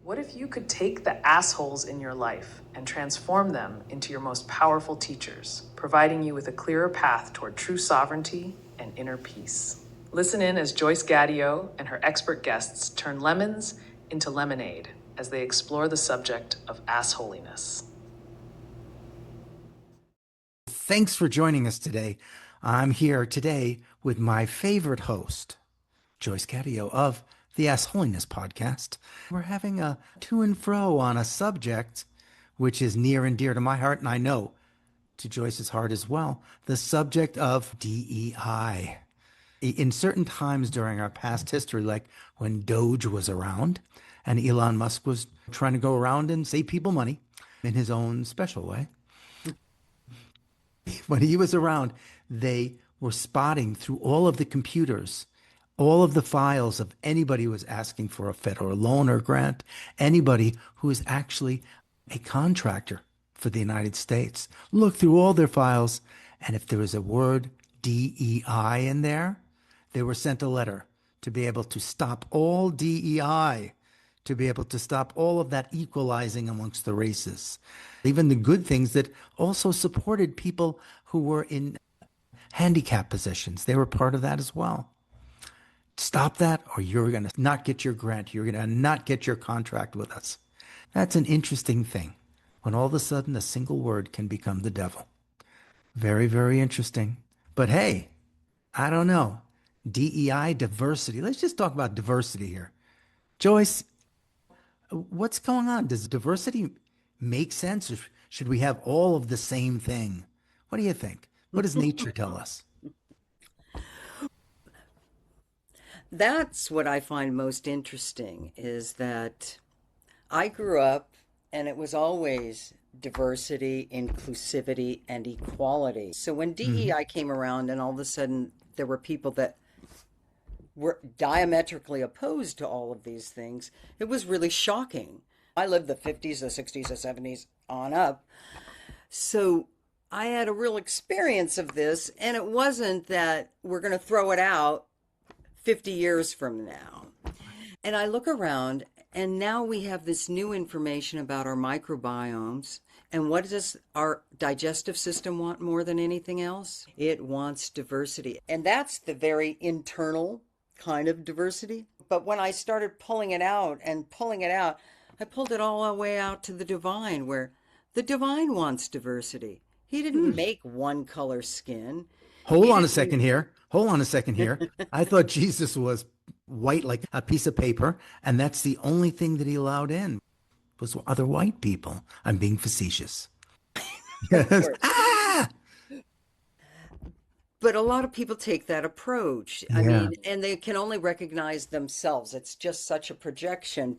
What if you could take the assholes in your life and transform them into your most powerful teachers, providing you with a clearer path toward true sovereignty and inner peace? Listen in as Joyce Gadio and her expert guests turn lemons into lemonade as they explore the subject of assholiness. Thanks for joining us today. I'm here today with my favorite host, Joyce Gadio of the Ask Holiness podcast. We're having a to and fro on a subject which is near and dear to my heart, and I know to Joyce's heart as well, the subject of DEI. In certain times during our past history, like when Doge was around and Elon Musk was trying to go around and save people money in his own special way, when he was around, they were spotting through all of the computers, all of the files of anybody who was asking for a federal loan or grant, anybody who is actually a contractor for the United States. Look through all their files, and if there was a word DEI in there, they were sent a letter to be able to stop all DEI, to be able to stop all of that equalizing amongst the races. Even the good things that also supported people who were in handicap positions. They were part of that as well. Stop that, or you're going to not get your grant. You're going to not get your contract with us. That's an interesting thing when all of a sudden a single word can become the devil. Very, very interesting. But hey, I don't know. DEI, diversity. Let's just talk about diversity here. Joyce, what's going on? Does diversity make sense? Or should we have all of the same thing? What do you think? What does nature tell us? That's what I find most interesting is that I grew up and it was always diversity, inclusivity, and equality. So when DEI came around and all of a sudden there were people that were diametrically opposed to all of these things, it was really shocking. I lived the 50s, the 60s, the 70s on up. So I had a real experience of this, and it wasn't that we're going to throw it out 50 years from now. And I look around, and now we have this new information about our microbiomes. And what does our digestive system want more than anything else? It wants diversity. And that's the very internal kind of diversity. But when I started pulling it out, I pulled it all the way out to the divine, where the divine wants diversity. He didn't make one color skin. Hold on a second here. I thought Jesus was white like a piece of paper, and that's the only thing that he allowed in was other white people. I'm being facetious. Yes. Ah! But a lot of people take that approach. I Yeah. mean, and they can only recognize themselves. It's just such a projection.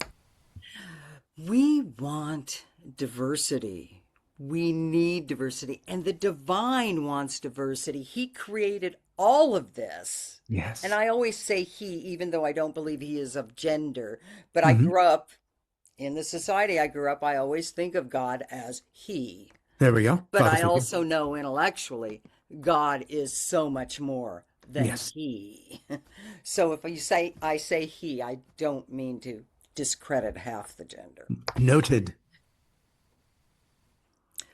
We want diversity. We need diversity. And the divine wants diversity. He created all of this. Yes. And I always say he, even though I don't believe he is of gender. But I grew up in the society I grew up, I always think of God as he. There we go. But Father I figure. also know intellectually God is so much more than Yes. he. So if I say he, I don't mean to discredit half the gender. Noted.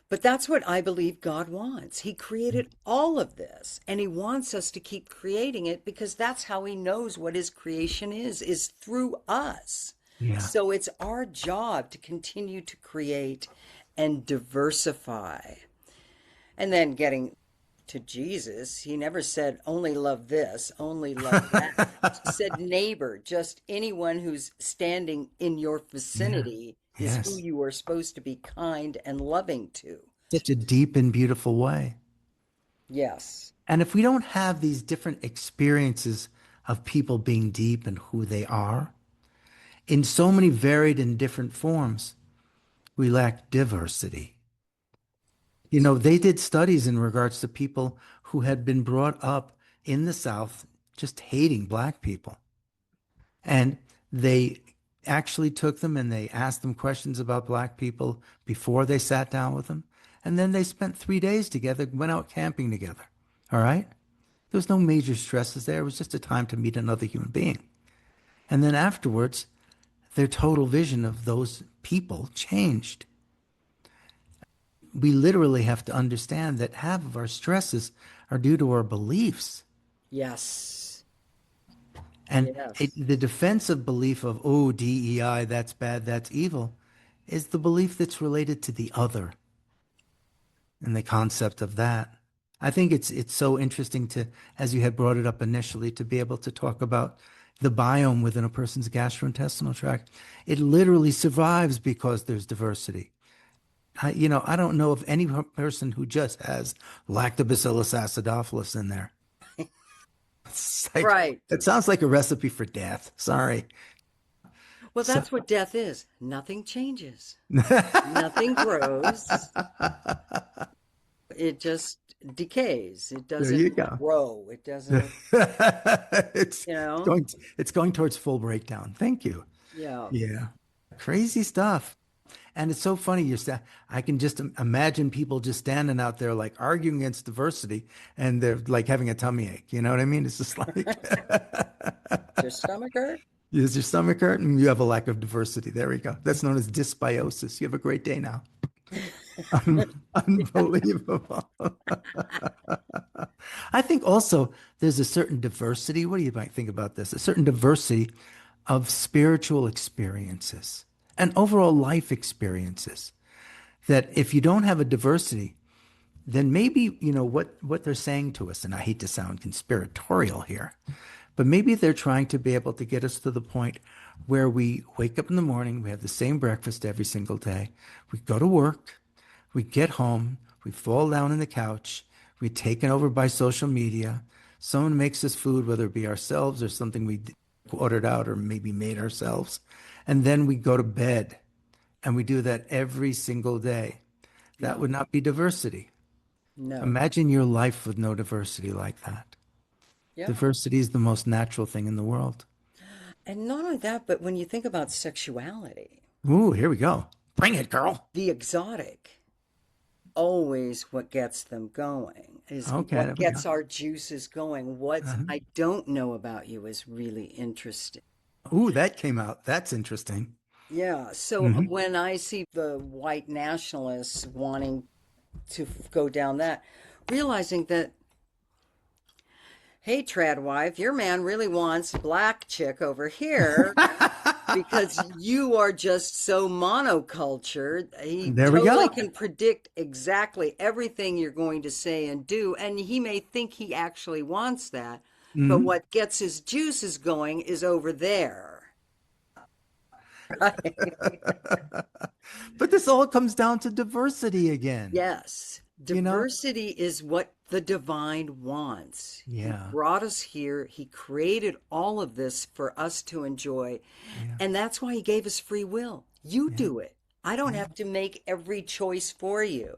But that's what I believe God wants. He created all of this, and he wants us to keep creating it because that's how he knows what his creation is through us. Yeah. So it's our job to continue to create and diversify. And then getting to Jesus, he never said, only love this, only love that. He said, neighbor, just anyone who's standing in your vicinity is Yes. who you are supposed to be kind and loving to. Such a deep and beautiful way. Yes. And if we don't have these different experiences of people being deep and who they are, in so many varied and different forms, we lack diversity. You know, they did studies in regards to people who had been brought up in the South just hating Black people. And they actually took them and they asked them questions about Black people before they sat down with them. And then they spent 3 days together, went out camping together. All right? There was no major stresses there. It was just a time to meet another human being. And then afterwards, their total vision of those people changed. We literally have to understand that half of our stresses are due to our beliefs. Yes. And Yes. the defensive belief of, oh, DEI, that's bad, that's evil, is the belief that's related to the other and the concept of that. I think it's so interesting to, as you had brought it up initially, to be able to talk about the biome within a person's gastrointestinal tract. It literally survives because there's diversity. I don't know of any person who just has Lactobacillus acidophilus in there. It's like, Right. it sounds like a recipe for death. Sorry. Well, So that's what death is. Nothing changes. Nothing grows. It just decays. It there you doesn't go. grow. It doesn't, it's you know? it's going towards full breakdown. Thank you. Yeah. Yeah. Crazy stuff. And it's so funny. I can just imagine people just standing out there like arguing against diversity and they're like having a tummy ache. You know what I mean? It's just like, Does your stomach hurt? is your stomach hurt? And you have a lack of diversity. There we go. That's known as dysbiosis. You have a great day now. Unbelievable. I think also there's a certain diversity. What do you might think about this? A certain diversity of spiritual experiences and overall life experiences. That if you don't have a diversity, then maybe, what they're saying to us, and I hate to sound conspiratorial here, but maybe they're trying to be able to get us to the point where we wake up in the morning, we have the same breakfast every single day, we go to work, we get home, we fall down on the couch, we're taken over by social media, someone makes us food, whether it be ourselves or something we ordered out or maybe made ourselves, and then we go to bed, and we do that every single day. That would not be diversity. No. Imagine your life with no diversity like that. Yeah. Diversity is the most natural thing in the world. And not only that, but when you think about sexuality, Ooh, here we go. Bring it, girl. the exotic, always what gets them going is Okay, there what we go. gets our juices going. What I don't know about you is really interesting. Ooh, that came out. That's interesting. Yeah. So when I see the white nationalists wanting to go down that, realizing that, hey, trad wife, your man really wants black chick over here because you are just so monocultured. He There we totally go. can predict exactly everything you're going to say and do, and he may think he actually wants that, but what gets his juices going is over there. But this all comes down to diversity again. Yes. You know? Diversity is what the divine wants. Yeah. He brought us here. He created all of this for us to enjoy. And that's why he gave us free will. You do it. I don't have to make every choice for you.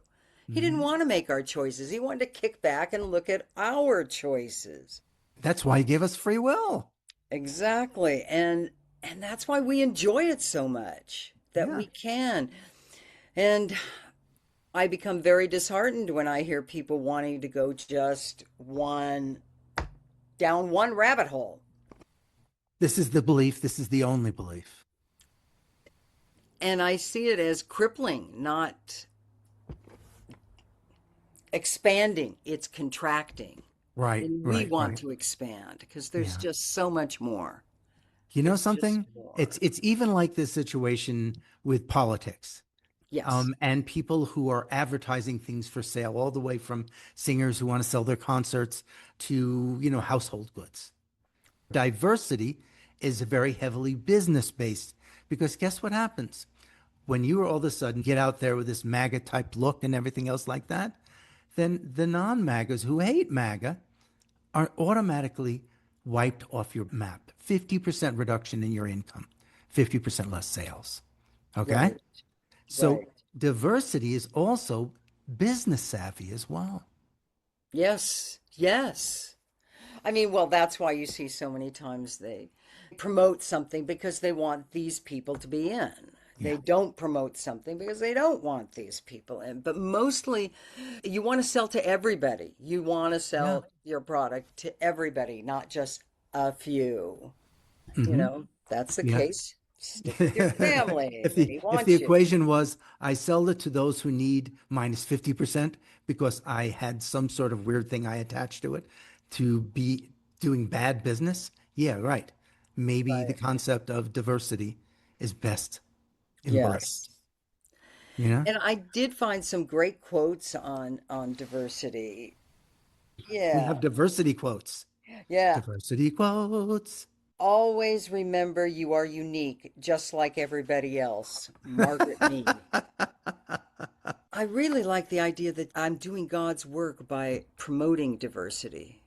He didn't want to make our choices. He wanted to kick back and look at our choices. That's why he gave us free will. Exactly. And that's why we enjoy it so much that Yeah. we can. And I become very disheartened when I hear people wanting to go just down one rabbit hole. This is the belief. This is the only belief. And I see it as crippling, not expanding. It's contracting. Right. And we right, want right. to expand because there's Yeah. just so much more. You know It's just something? more. It's even like this situation with politics. Yes. And people who are advertising things for sale, all the way from singers who want to sell their concerts to, household goods. Diversity is very heavily business based because guess what happens? When you all of a sudden get out there with this MAGA type look and everything else like that, then the non MAGAs who hate MAGA are automatically wiped off your map. 50% reduction in your income, 50% less sales. Okay? Right. So Right. diversity is also business savvy as well. Yes. Yes. I mean, well, that's why you see so many times they promote something because they want these people to be in. They don't promote something because they don't want these people in. But mostly, you want to sell to everybody. You want to sell your product to everybody, not just a few. That's the Yeah. case Stick with your family. They If the want you. equation was I sell it to those who need minus 50% because I had some sort of weird thing I attached to it to be doing bad business, yeah, right. Maybe the Right. concept of diversity is best Yes. embraced, you know? And I did find some great quotes on diversity. We Yeah. have diversity quotes. Yeah. Diversity quotes. Always remember you are unique, just like everybody else. Margaret Mead. I really like the idea that I'm doing God's work by promoting diversity,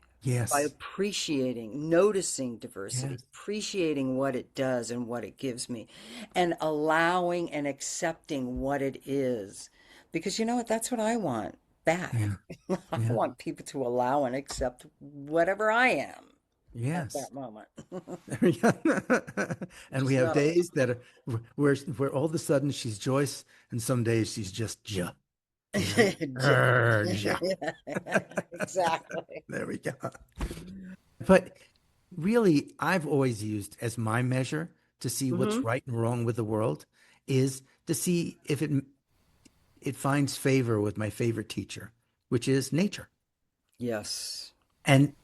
by Yes. appreciating, noticing diversity, Yes. appreciating what it does and what it gives me, and allowing and accepting what it is. Because you know what? That's what I want back. Yeah. I Yeah. want people to allow and accept whatever I am at Yes. that moment. And Which we is have not always. days that are where all of a sudden she's Joyce, and some days she's just Ja. You know, Ja. Exactly. There we go. But really, I've always used as my measure to see what's Hmm. right and wrong with the world is to see if it finds favor with my favorite teacher, which is nature. Yes. And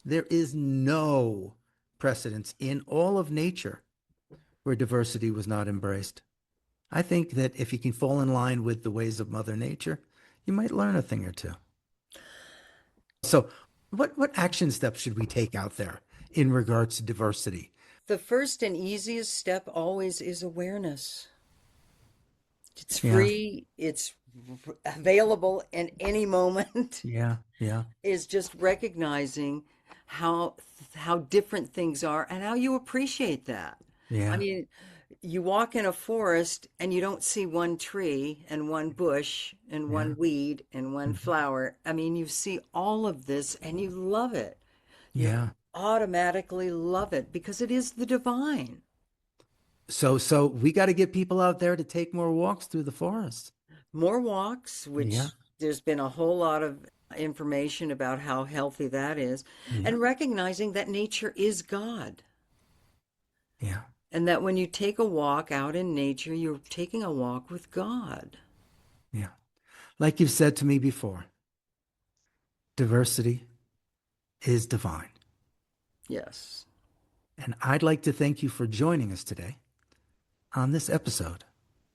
there is no precedence in all of nature where diversity was not embraced. I think that if you can fall in line with the ways of Mother Nature, you might learn a thing or two. So, what action steps should we take out there in regards to diversity? The first and easiest step always is awareness. It's Yeah, free, it's available in any moment. yeah, yeah, Is just recognizing how how different things are and how you appreciate that. I yeah, mean, you walk in a forest and you don't see one tree and one bush and yeah, one weed and one mhm, flower. I mean, you see all of this and you love it. You yeah. automatically love it because it is the divine. So we got to get people out there to take more walks through the forest. More walks, Yeah, which there's been a whole lot of information about how healthy that is, yeah, and recognizing that nature is God. yeah, And that when you take a walk out in nature, you're taking a walk with God. yeah. Like you've said to me before, diversity is divine. Yes. And I'd like to thank you for joining us today on this episode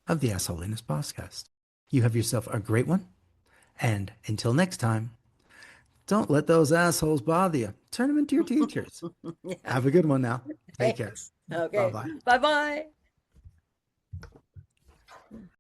of the Ass Holiness Podcast. You have yourself a great one. And until next time, don't let those assholes bother you. Turn them into your teachers. Yeah. Have a good one now. Take care. Thanks. Bye Okay. bye. Bye bye.